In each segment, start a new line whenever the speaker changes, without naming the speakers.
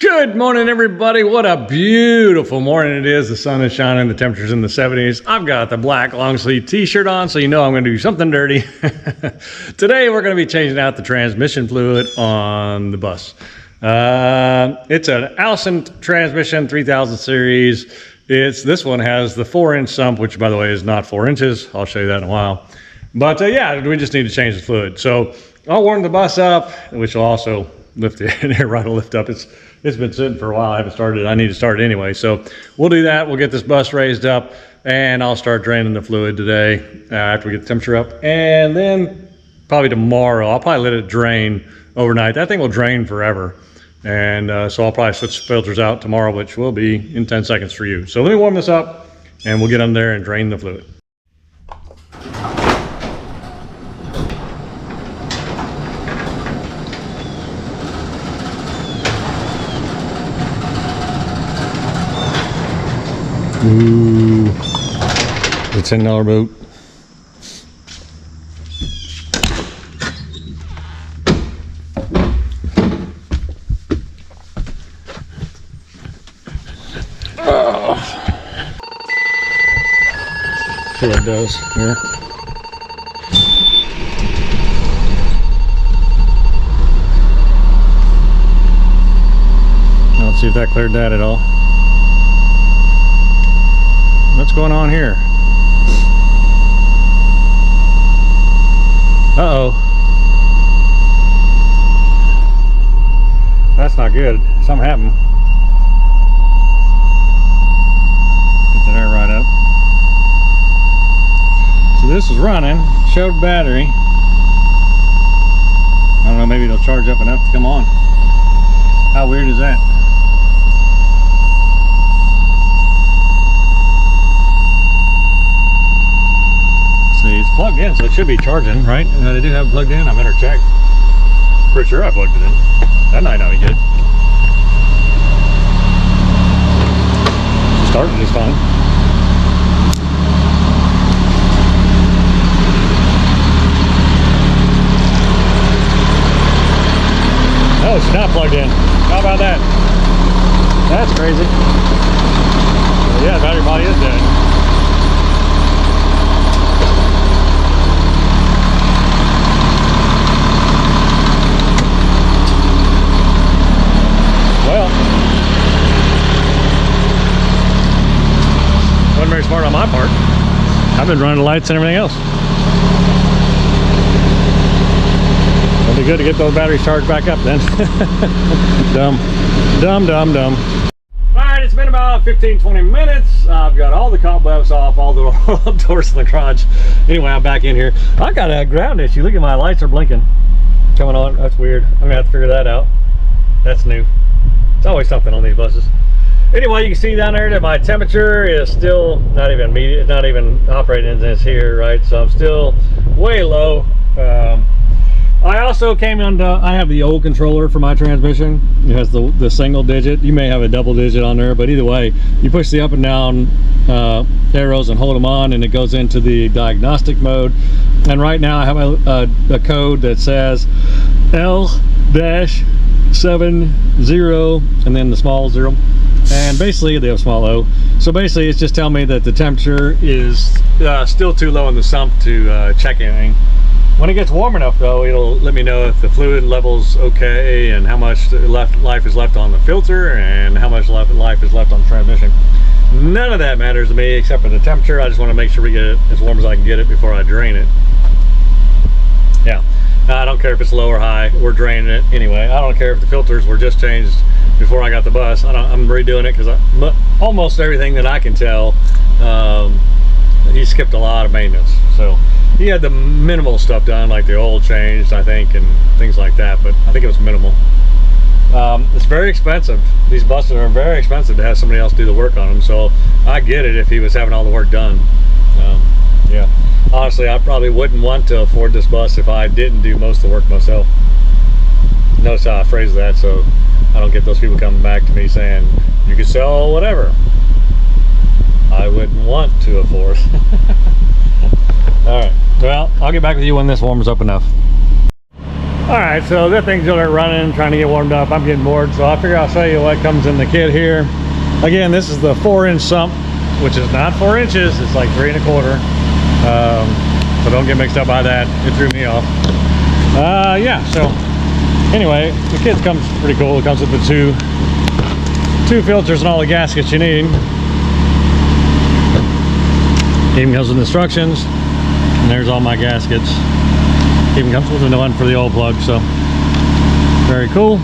Good morning, everybody. What a beautiful morning it is. The sun is shining, the temperature's in the 70s. I've got the black long sleeve t-shirt on, so you know I'm going to do something dirty. Today we're going to be changing out the transmission fluid on the bus. It's an Allison transmission 3000 series. This one has the 4-inch sump, which by the way is not 4 inches. I'll show you that in a while. But yeah, we just need to change the fluid. So I'll warm the bus up, which will also lift the air rod will lift up. It's been sitting for a while. I haven't started it. I need to start it anyway. So we'll do that. We'll get this bus raised up and I'll start draining the fluid today after we get the temperature up. And then probably tomorrow, I'll probably let it drain overnight. That thing will drain forever. And so I'll probably switch filters out tomorrow, which will be in 10 seconds for you. So let me warm this up and we'll get under there and drain the fluid. Ooh, the $10 boat. Oh. See what it does here. Let's see if that cleared that at all. What's going on here? Uh-oh. That's not good. Something happened. Get that air right up. So this is running. Showed battery. I don't know, maybe it'll charge up enough to come on. How weird is that? It's plugged in, so it should be charging, right? They do have it plugged in. I better check. Pretty sure I plugged it in. That might not be good. Starting is fine. Oh, it's not plugged in. How about that? That's crazy. Well, yeah, the battery body is dead. Well, wasn't very smart on my part. I've been running the lights and everything else. It'll be good to get those batteries charged back up then. Dumb. All right, it's been about 15-20 minutes. I've got all the cobwebs off, all the doors in the garage. Anyway, I'm back in here. I got a ground issue. Look at my lights are blinking. Coming on. That's weird. I'm gonna have to figure that out. That's new. It's always something on these buses. Anyway, you can see down there that my temperature is still not even medium, not even operating engines here, right? So I'm still way low. I also came into, I have the old controller for my transmission. It has the single digit. You may have a double digit on there, but either way, you push the up and down arrows and hold them on and it goes into the diagnostic mode. And right now I have a code that says L-70 and then the small 0, and basically they have small o. So basically it's just telling me that the temperature is still too low in the sump to check anything. When it gets warm enough though, it'll let me know if the fluid level's okay and how much life is left on the filter and how much life is left on the transmission. None of that matters to me except for the temperature. I just want to make sure we get it as warm as I can get it before I drain it. Yeah. I don't care if it's low or high, we're draining it anyway. I don't care if the filters were just changed before I got the bus. I'm redoing it because almost everything that I can tell, he skipped a lot of maintenance. So he had the minimal stuff done, like the oil changed, I think, and things like that, but I think it was minimal. It's very expensive. These buses are very expensive to have somebody else do the work on them, so I get it if he was having all the work done. Yeah. Honestly, I probably wouldn't want to afford this bus if I didn't do most of the work myself. Notice how I phrase that so I don't get those people coming back to me saying, you can sell whatever. I wouldn't want to afford. All right, well, I'll get back with you when this warms up enough. All right, so that thing's over there running, trying to get warmed up. I'm getting bored, so I figure I'll show you what comes in the kit here. Again, this is the 4-inch sump, which is not 4 inches, it's like 3 1/4. So don't get mixed up by that. It threw me off. Yeah, so anyway, the kit comes pretty cool. It comes with the two filters and all the gaskets you need. Even comes with instructions, and there's all my gaskets. Even comes with a one for the oil plug, so very cool.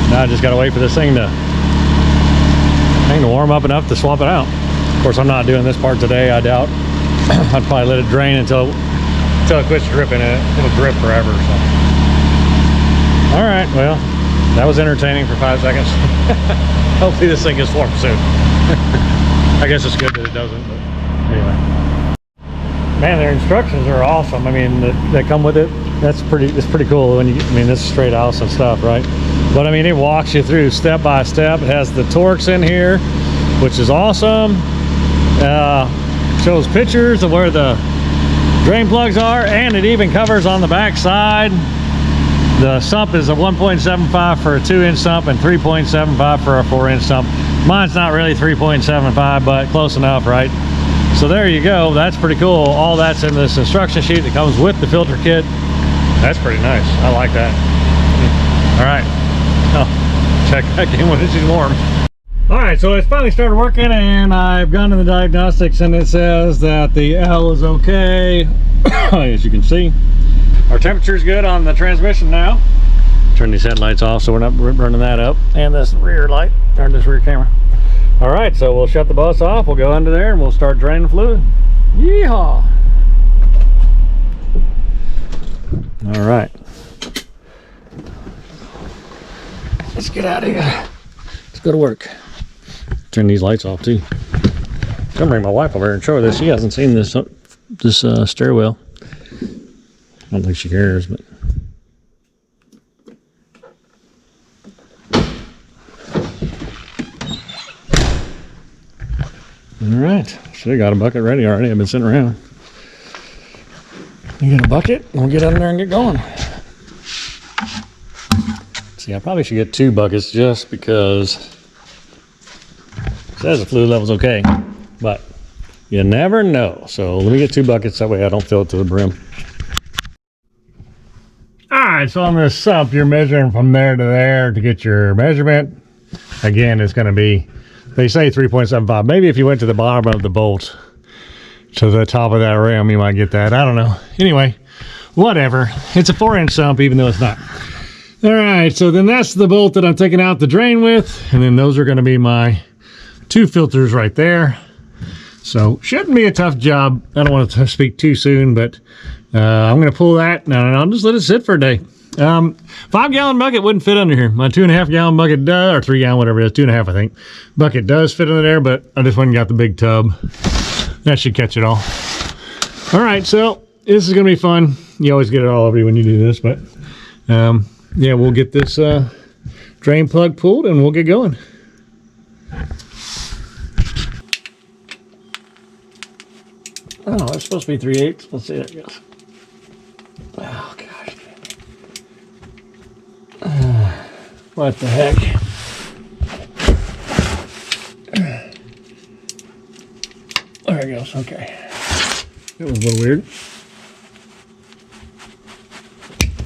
Now I just gotta wait for this thing to warm up enough to swap it out. Of course, I'm not doing this part today, I doubt. I'd probably let it drain until it quits dripping, and it'll drip forever. So, all right, well, that was entertaining for 5 seconds. Hopefully this thing gets warm soon. I guess it's good that it doesn't, but anyway. Man, their instructions are awesome. I mean, that come with it. It's pretty cool. When I mean, this is straight Allison stuff, right? But I mean, it walks you through step by step. It has the torques in here, which is awesome. Shows pictures of where the drain plugs are, and it even covers on the back side. The sump is a 1.75 for a 2-inch sump and 3.75 for a 4-inch sump. Mine's not really 3.75, but close enough, right? So there you go. That's pretty cool. All that's in this instruction sheet that comes with the filter kit. That's pretty nice. I like that. All right. Oh, check back in when it's warm. All right, so it's finally started working, and I've gone to the diagnostics, and it says that the L is okay. As you can see, our temperature is good on the transmission now. Turn these headlights off so we're not burning that up, and this rear light, or this rear camera. All right, so we'll shut the bus off. We'll go under there and we'll start draining fluid. Yeehaw! All right, let's get out of here. Let's go to work. Turn these lights off too. I'm gonna bring my wife over here and show her this. She hasn't seen this stairwell. I don't think she cares, but all right. Should have got a bucket ready already. I've been sitting around. You get a bucket, we'll get under there and get going. See, I probably should get 2 buckets just because it says the fluid level's okay, but you never know. So let me get 2 buckets, that way I don't fill it to the brim. All right, so on this sump, you're measuring from there to there to get your measurement. Again, it's going to be, they say 3.75. Maybe if you went to the bottom of the bolt to the top of that rim, you might get that. I don't know. Anyway, whatever. It's a 4-inch sump, even though it's not. All right, so then that's the bolt that I'm taking out the drain with, and then those are going to be my 2 filters right there. So shouldn't be a tough job. I don't want to speak too soon, but I'm going to pull that, and I'll just let it sit for a day. 5-gallon bucket wouldn't fit under here. My 2.5-gallon bucket does, or 3-gallon, whatever it is, 2.5, I think. Bucket does fit under there, but I just went and got the big tub. That should catch it all. All right, so this is going to be fun. You always get it all over you when you do this, but yeah, we'll get this drain plug pulled and we'll get going. Oh, it's supposed to be 3/8. Let's see how it goes. Oh, gosh. What the heck? There it goes. Okay. That was a little weird.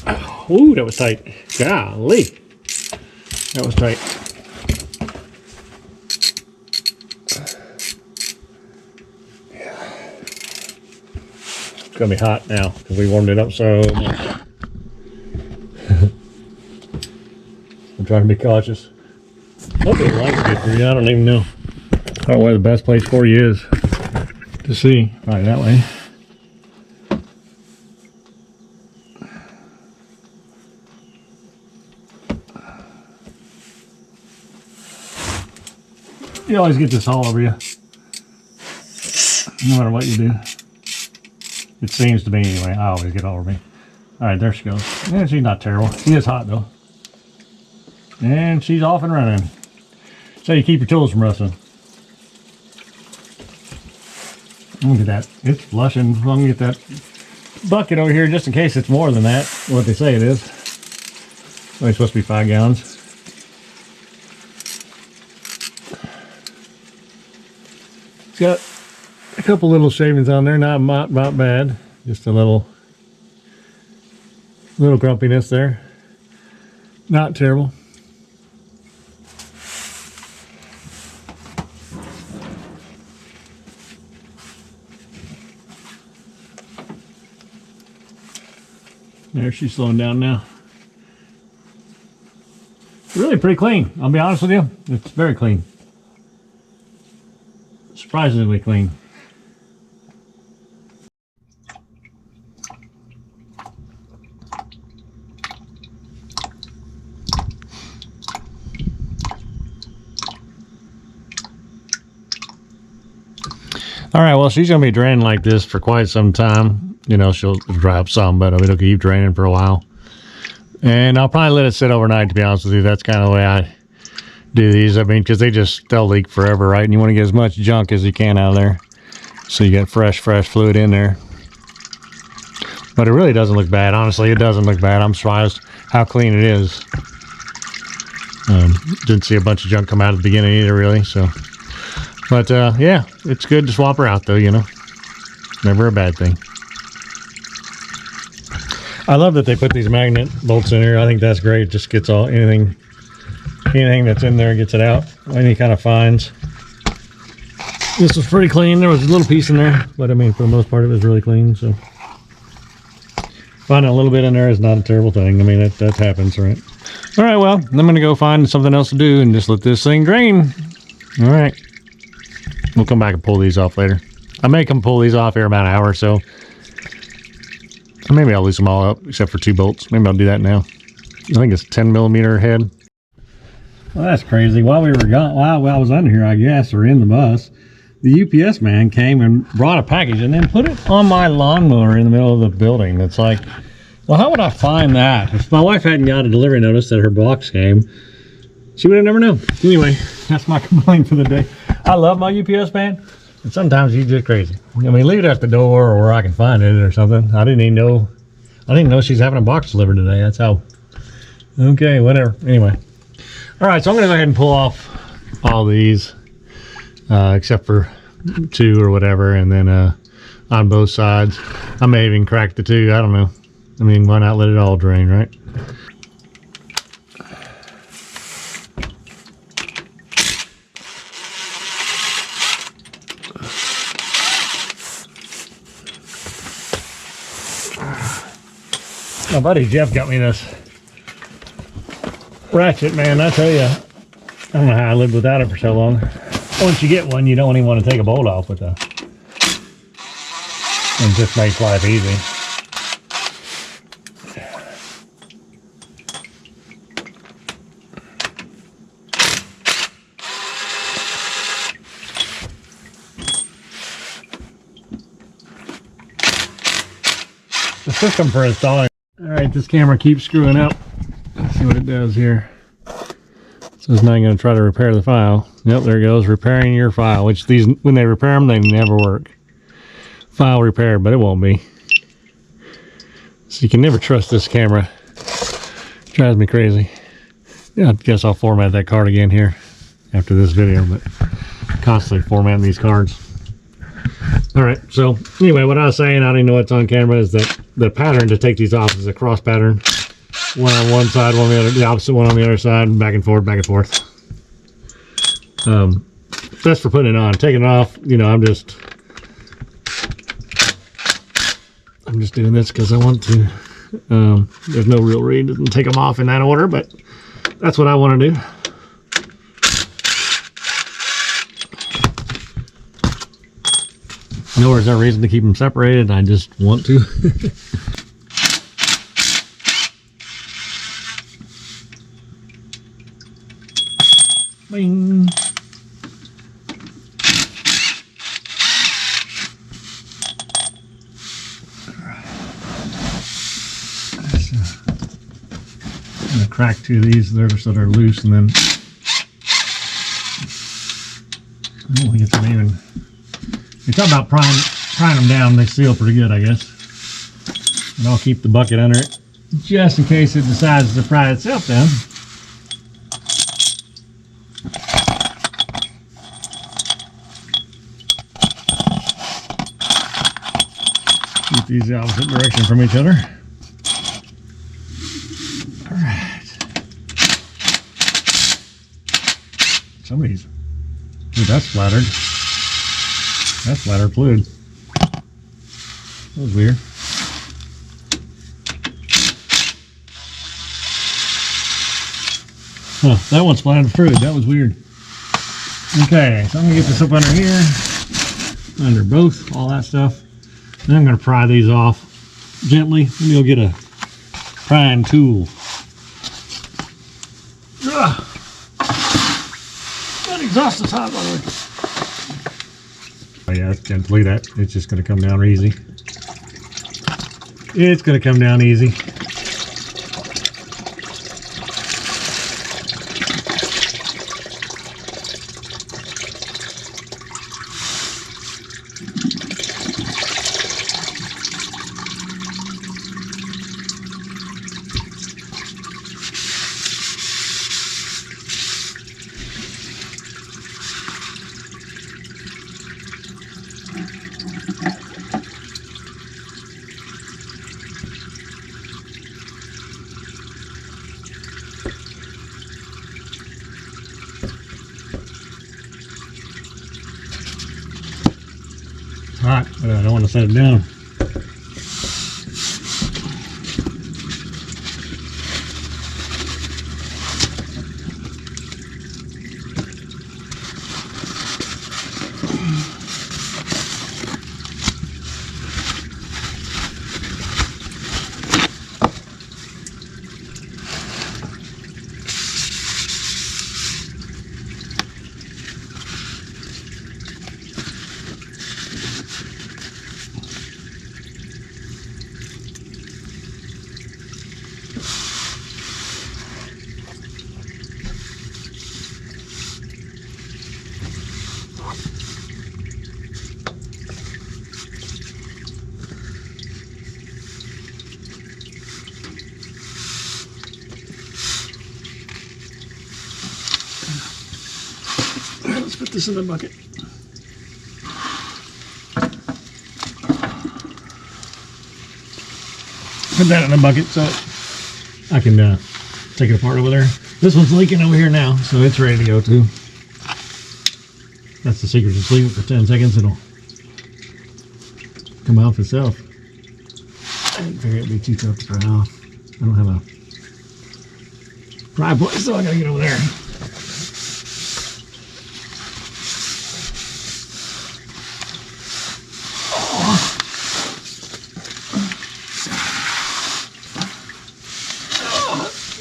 Oh, ooh, that was tight. Golly. That was tight. It's going to be hot now because we warmed it up so much. I'm trying to be cautious. Hopefully the lights get through. I don't even know. I don't know where the best place for you is to see. Probably that way. You always get this all over you, no matter what you do. It seems to me anyway. I always get all over me. All right, there she goes. Yeah, she's not terrible. She is hot though. And she's off and running. So you keep your tools from rustling. Look at that. It's flushing. I'm going to get that bucket over here just in case it's more than that, what they say it is. Only supposed to be 5 gallons. It's got a couple little shavings on there, not bad. Just a little grumpiness there. Not terrible. There, she's slowing down now. Really pretty clean, I'll be honest with you. It's very clean. Surprisingly clean. All right, well, she's gonna be draining like this for quite some time. You know, she'll dry up some, but I mean, it'll keep draining for a while. And I'll probably let it sit overnight, to be honest with you. That's kind of the way I do these. I mean, because they'll leak forever, right? And you want to get as much junk as you can out of there, so you get fresh fluid in there. But it really doesn't look bad. Honestly, it doesn't look bad. I'm surprised how clean it is. Didn't see a bunch of junk come out at the beginning either, really. So, but yeah, it's good to swap her out, though. You know, never a bad thing. I love that they put these magnet bolts in here. I think that's great. It just gets all anything that's in there, gets it out. Any kind of fines. This was pretty clean. There was a little piece in there, but I mean, for the most part, it was really clean. So finding a little bit in there is not a terrible thing. I mean, that happens, right? All right, well, I'm gonna go find something else to do and just let this thing drain. All right, we'll come back and pull these off later. I may come pull these off here about an hour or so. Or maybe I'll loosen them all up except for 2 bolts. Maybe I'll do that now. I think it's 10mm head. Well, that's crazy. While we were gone, while I was under here, I guess, or in the bus, the UPS man came and brought a package and then put it on my lawnmower in the middle of the building. It's like, well, how would I find that? If my wife hadn't got a delivery notice that her box came, she would have never known. Anyway, that's my complaint for the day. I love my UPS man, and sometimes he's just crazy. I mean, leave it at the door or where I can find it or something. I didn't even know she's having a box delivered today. That's how. Okay, whatever. Anyway. All right, so I'm going to go ahead and pull off all these, except for 2 or whatever, and then on both sides. I may even crack the 2. I don't know. I mean, why not let it all drain, right? My buddy Jeff got me this ratchet, man. I tell you, I don't know how I lived without it for so long. Once you get one, you don't even want to take a bolt off with it. And just makes life easy. The system for installing. All right, this camera keeps screwing up. Let's see what it does here. So it's not going to try to repair the file. Yep, there it goes, repairing your file, which these, when they repair them, they never work. File repair, but it won't be. So you can never trust this camera. It drives me crazy. Yeah, I guess I'll format that card again here after this video, but constantly formatting these cards. All right, so anyway, what I was saying, I don't even know what's on camera, is that the pattern to take these off is a cross pattern. One on one side, one on the other, the opposite one on the other side, back and forth, back and forth. That's for putting it on. Taking it off, you know, I'm just doing this because I want to. There's no real reason to take them off in that order, but that's what I want to do. Nor is there a reason to keep them separated. I just want to. Bing. I'm gonna crack 2 of these there so they're loose, and then we'll get them even. You talk about prying them down, they seal pretty good, I guess. And I'll keep the bucket under it just in case it decides to fry itself down. Keep these the opposite direction from each other. All right. Somebody's. Ooh, that's flattered. That's flattered fluid. That was weird. Huh, that one splattered fluid. That was weird. Okay, so I'm gonna get this up under here, under both, all that stuff. Then I'm gonna pry these off gently. Let me go get a prying tool. Ugh. That exhaust is hot, by the way. Oh yeah, gently. It's just gonna come down easy. It's gonna come down easy. Hot, but I don't want to set it down. Let's put this in the bucket. Put that in the bucket so I can take it apart over there. This one's leaking over here now, so it's ready to go too. That's the secret. Just leave it for 10 seconds. It'll come off itself. I didn't figure it'd be too tough to pry off. I don't have a pry place, so I gotta get over there.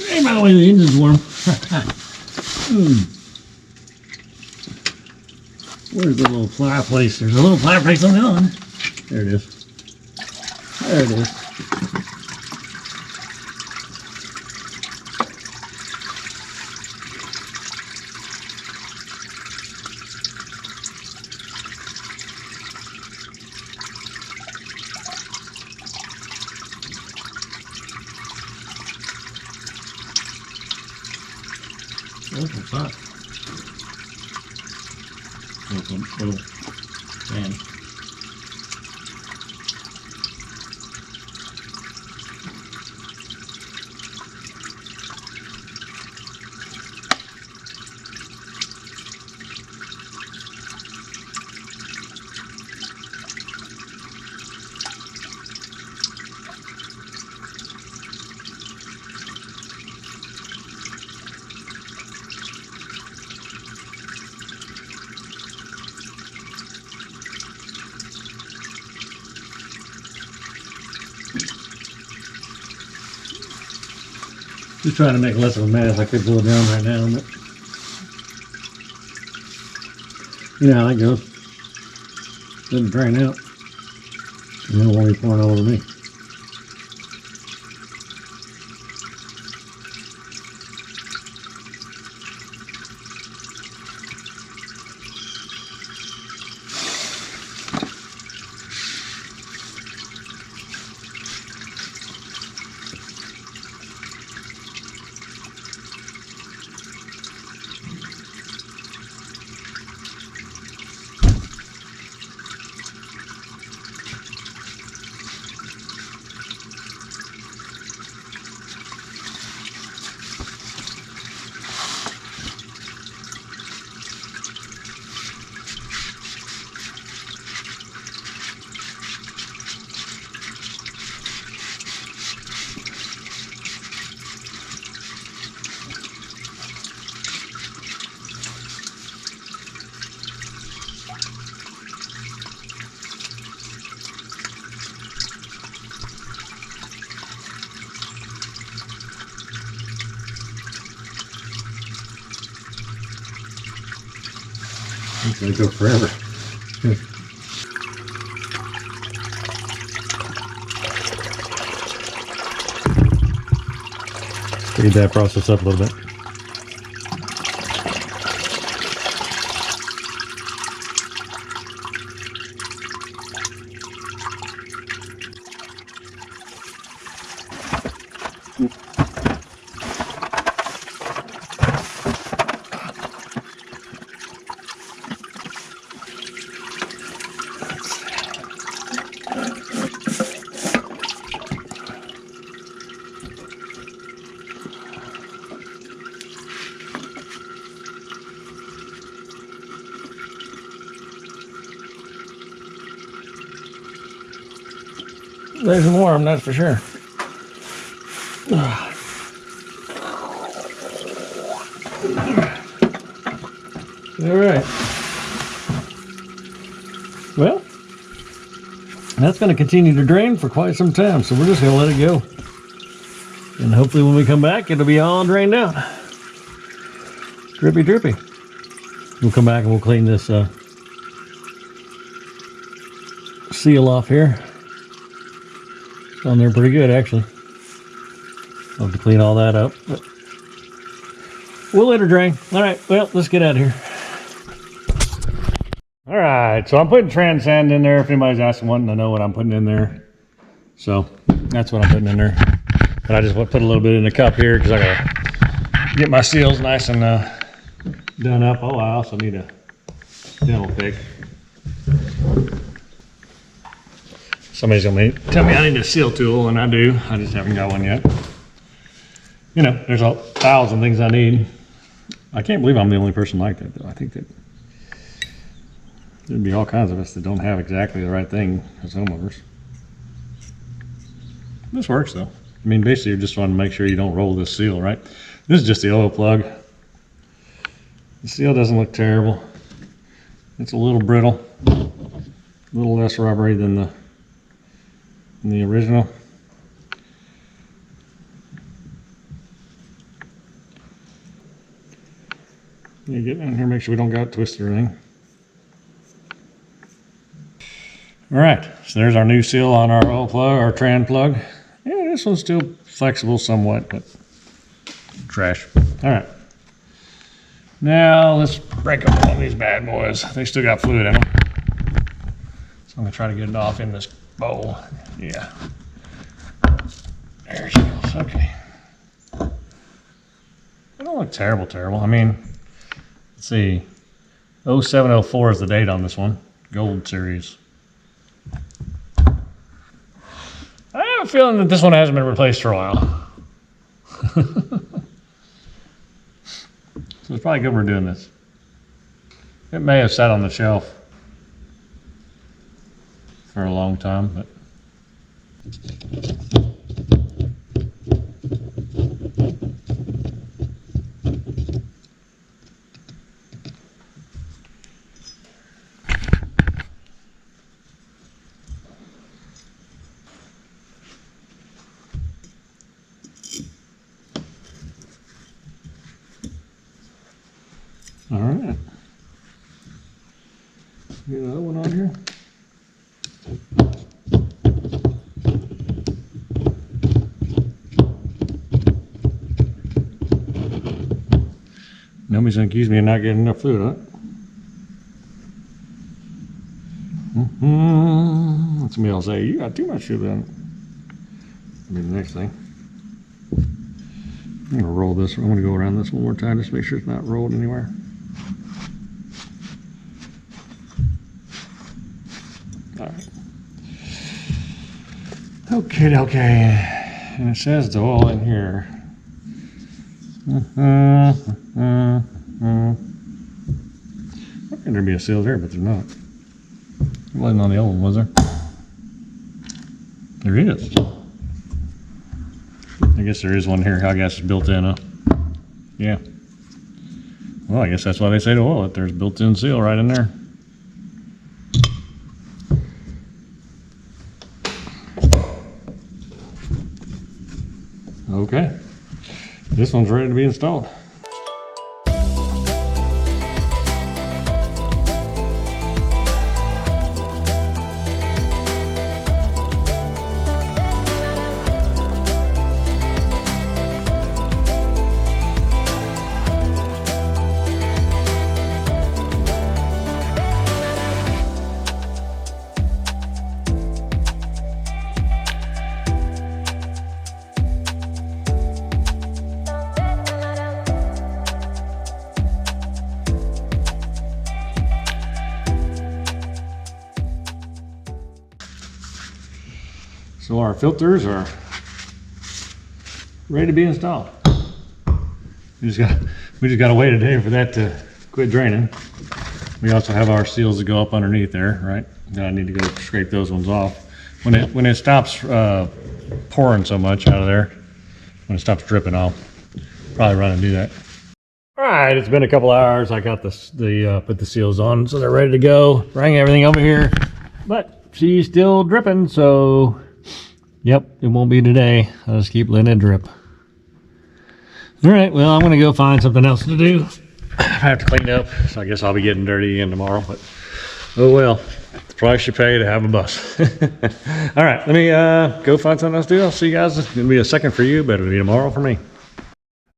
Hey, by the way, the engine's warm. Where's the little fireplace? There's a little fireplace on the other one. There it is. There it is. Oh, it's hot. Little fan. Just trying to make less of a mess. I could pull it down right now, but you know how that goes. Doesn't drain out. And then it won't be pouring all over me. It's gonna go forever. Speed that process up a little bit. Nice and warm, that's for sure. All right. Well, that's going to continue to drain for quite some time, so we're just going to let it go. And hopefully when we come back, it'll be all drained out. Drippy, drippy. We'll come back and we'll clean this seal off here. It's on there pretty good, actually. I'll have to clean all that up, but we'll let her drain. All right, well, let's get out of here. All right, so I'm putting trans sand in there if anybody's asking, wanting to know what I'm putting in there. So that's what I'm putting in there. But I just want to put a little bit in the cup here because I gotta get my seals nice and done up. Oh, I also need a dental pick. Somebody's gonna tell me I need a seal tool, and I do. I just haven't got one yet. You know, there's 1,000 things I need. I can't believe I'm the only person like that, though. I think that there'd be all kinds of us that don't have exactly the right thing as homeowners. This works, though. I mean, basically, you just want to make sure you don't roll this seal, right? This is just the oil plug. The seal doesn't look terrible. It's a little brittle, a little less rubbery than the original. You get in here, make sure we don't got it twisted or anything. All right, so there's our new seal on our oil plug, our tran plug. Yeah, this one's still flexible somewhat, but trash. All right. Now let's break up all these bad boys. They still got fluid in them. So I'm gonna try to get it off in this bowl. Yeah. There she goes, okay. They don't look terrible, terrible. I mean, let's see. 0704 is the date on this one. Gold series. I have a feeling that this one hasn't been replaced for a while. So it's probably good we're doing this. It may have sat on the shelf for a long time, but all right. Get another one on here. Nobody's gonna accuse me of not getting enough fluid, huh? Somebody will say, you got too much fluid on it. That'll be the next thing. I'm gonna roll this. I'm gonna go around this one more time just to make sure it's not rolled anywhere. All right. Okay. And it says the oil in here. I think there'd be a seal there, but there's not. There wasn't on the old one, was there? There is. I guess there is one here. I guess it's built in, huh? Yeah. Well, I guess that's why they say to oil it. There's a built-in seal right in there. Okay. This one's ready to be installed. So our filters are ready to be installed. We just got to wait a day for that to quit draining. We also have our seals that go up underneath there, right? Then I need to go scrape those ones off. When it stops pouring so much out of there, when it stops dripping, I'll probably run and do that. All right, it's been a couple hours. I got put the seals on, so they're ready to go. Bring everything over here, but she's still dripping, so yep, it won't be today. I'll just keep letting it drip. All right, well, I'm gonna go find something else to do. I have to clean up, so I guess I'll be getting dirty again tomorrow, but oh well, the price you pay to have a bus. All right, let me go find something else to do. I'll see you guys. It's gonna be a second for you, but it'll be tomorrow for me.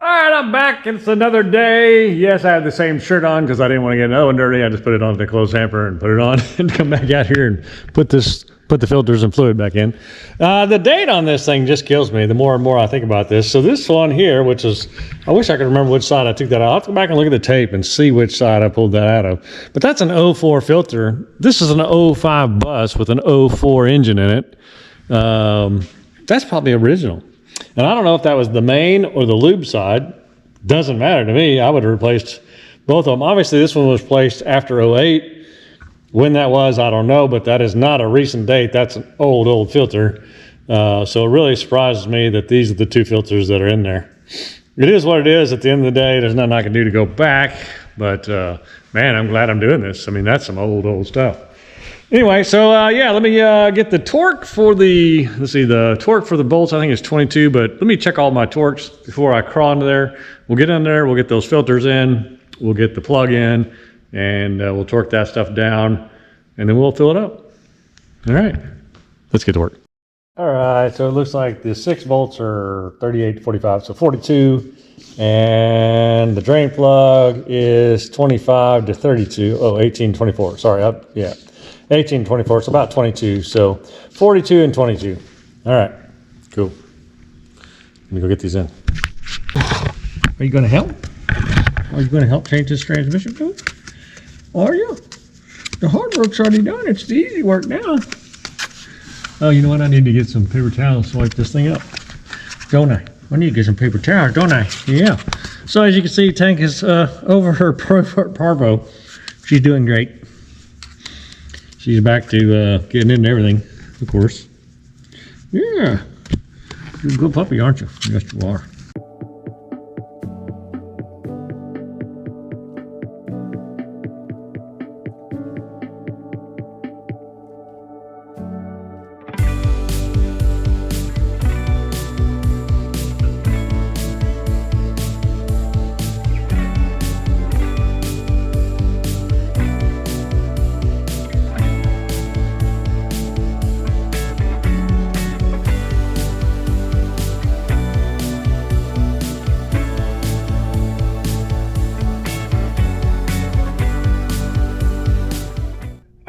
All right, I'm back. It's another day. Yes, I have the same shirt on because I didn't want to get another one dirty. I just put it on the clothes hamper and put it on and come back out here and put the filters and fluid back in. The date on this thing just kills me the more and more I think about this. So this one here, which is, I wish I could remember which side I took that out. I'll have to go back and look at the tape and see which side I pulled that out of. But that's an 04 filter. This is an 05 bus with an 04 engine in it. That's probably original. And I don't know if that was the main or the lube side. Doesn't matter to me. I would have replaced both of them. Obviously, this one was placed after 08. When that was, I don't know, but that is not a recent date. That's an old filter. So it really surprises me that these are the two filters that are in there. It is what it is. At the end of the day, there's nothing I can do to go back. But man, I'm glad I'm doing this. I mean, that's some old stuff. Anyway, so yeah, let me get the torque for the, let's see, the torque for the bolts, I think is 22, but let me check all my torques before I crawl into there. We'll get in there, we'll get those filters in, we'll get the plug in, and we'll torque that stuff down, and then we'll fill it up. All right, let's get to work. All right, so it looks like the 6 volts are 38 to 45, so 42, and the drain plug is 25 to 32, oh, 18, 24, sorry, yeah. 18, 24, it's about 22, so 42 and 22. All right, cool. Let me go get these in. Are you gonna help? Are you gonna help change this transmission fluid? Are you? The hard work's already done, it's the easy work now. Oh, you know what, I need to get some paper towels to wipe this thing up. Don't I? I need to get some paper towels, don't I? Yeah. So as you can see, Tank is over her parvo. She's doing great. She's back to getting into everything, of course. Yeah. You're a good puppy, aren't you? Yes, you are.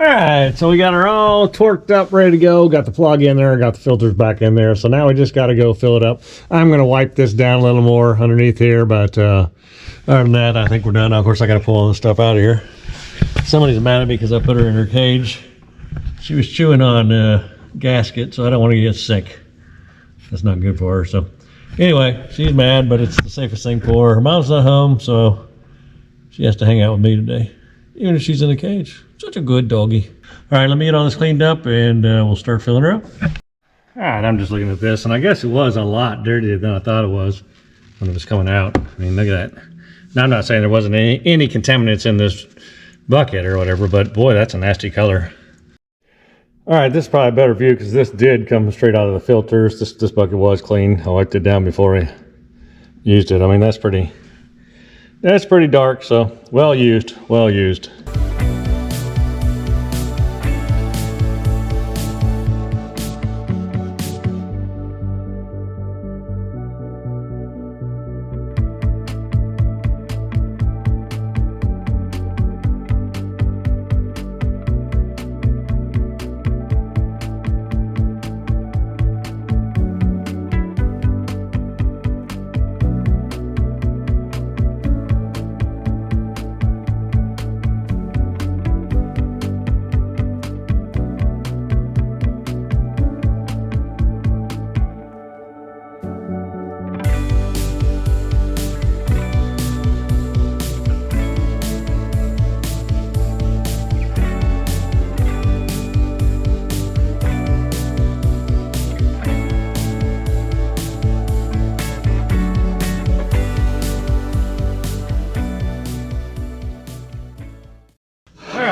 Alright, so we got her all torqued up, ready to go. Got the plug in there, got the filters back in there. So now we just got to go fill it up. I'm going to wipe this down a little more underneath here, but other than that, I think we're done. Now, of course, I got to pull all this stuff out of here. Somebody's mad at me because I put her in her cage. She was chewing on a gasket, so I don't want to get sick. That's not good for her. So anyway, she's mad, but it's the safest thing for her. Her mom's not home, so she has to hang out with me today, even if she's in a cage. Such a good doggy. All right, let me get all this cleaned up and we'll start filling her up. All right, I'm just looking at this, and I guess it was a lot dirtier than I thought it was when it was coming out. I mean, look at that. Now, I'm not saying there wasn't any contaminants in this bucket or whatever, but boy, that's a nasty color. All right, this is probably a better view because this did come straight out of the filters. This bucket was clean. I wiped it down before I used it. I mean, that's pretty dark, so well used, well used.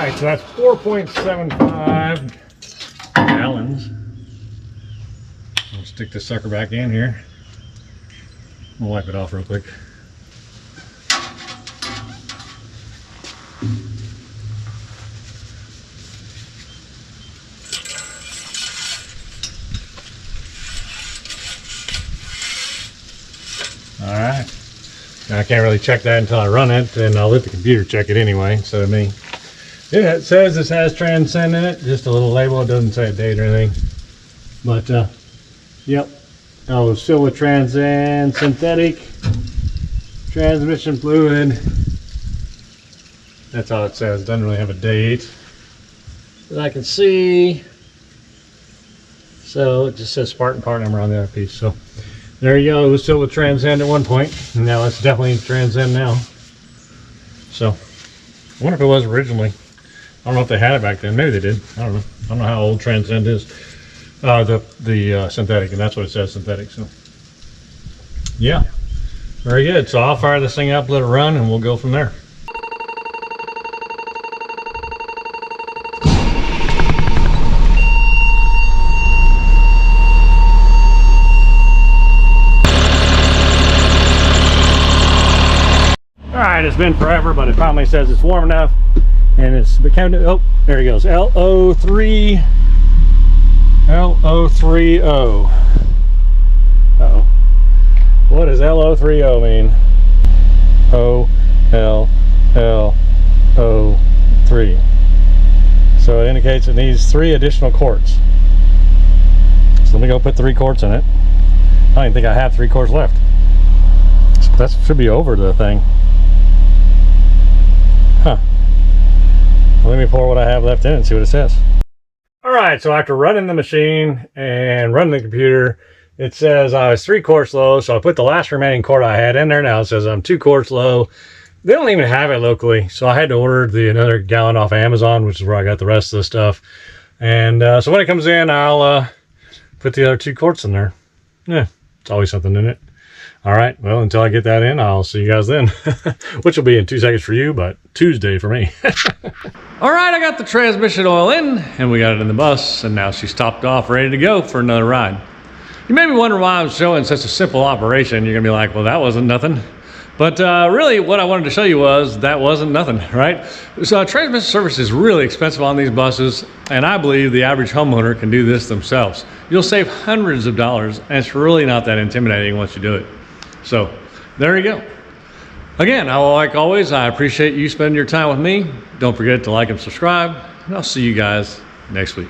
right, so that's 4.75 gallons. I'll stick this sucker back in here. I'll wipe it off real quick. All right. Now I can't really check that until I run it, and I'll let the computer check it anyway instead of me. Yeah, it says this has Transcend in it, just a little label. It doesn't say a date or anything. But, yep. Oh, still with Transcend, synthetic, transmission fluid. That's all it says. Doesn't really have a date that I can see. So it just says Spartan part number on the other piece. So there you go. It was still with Transcend at one point. Now it's definitely Transcend now. So I wonder if it was originally. I don't know if they had it back then. Maybe they did. I don't know. I don't know how old Transcend is. The synthetic, and that's what it says, synthetic. So yeah, very good. So I'll fire this thing up, let it run, and we'll go from there. All right, it's been forever, but it finally says it's warm enough, and it's become, oh, there he goes, LO30. Uh-oh. What does LO30 mean? O-L-L-O-3. So it indicates it needs 3 additional quarts. So let me go put 3 quarts in it. I don't even think I have 3 quarts left. So that should be over the thing. Huh. Well, let me pour what I have left in and see what it says. All right, so after running the machine and running the computer, it says I was 3 quarts low, so I put the last remaining quart I had in there. Now it says I'm 2 quarts low. They don't even have it locally, so I had to order another gallon off Amazon, which is where I got the rest of the stuff. And so when it comes in, I'll put the other 2 quarts in there. Yeah, it's always something in it. All right, well, until I get that in, I'll see you guys then, which will be in 2 seconds for you, but Tuesday for me. All right, I got the transmission oil in, and we got it in the bus, and now she's topped off, ready to go for another ride. You may be wondering why I'm showing such a simple operation. You're gonna be like, well, that wasn't nothing. But really, what I wanted to show you was that wasn't nothing, right? So transmission service is really expensive on these buses, and I believe the average homeowner can do this themselves. You'll save hundreds of dollars, and it's really not that intimidating once you do it. So there you go. Again, like always, I appreciate you spending your time with me. Don't forget to like and subscribe, and I'll see you guys next week.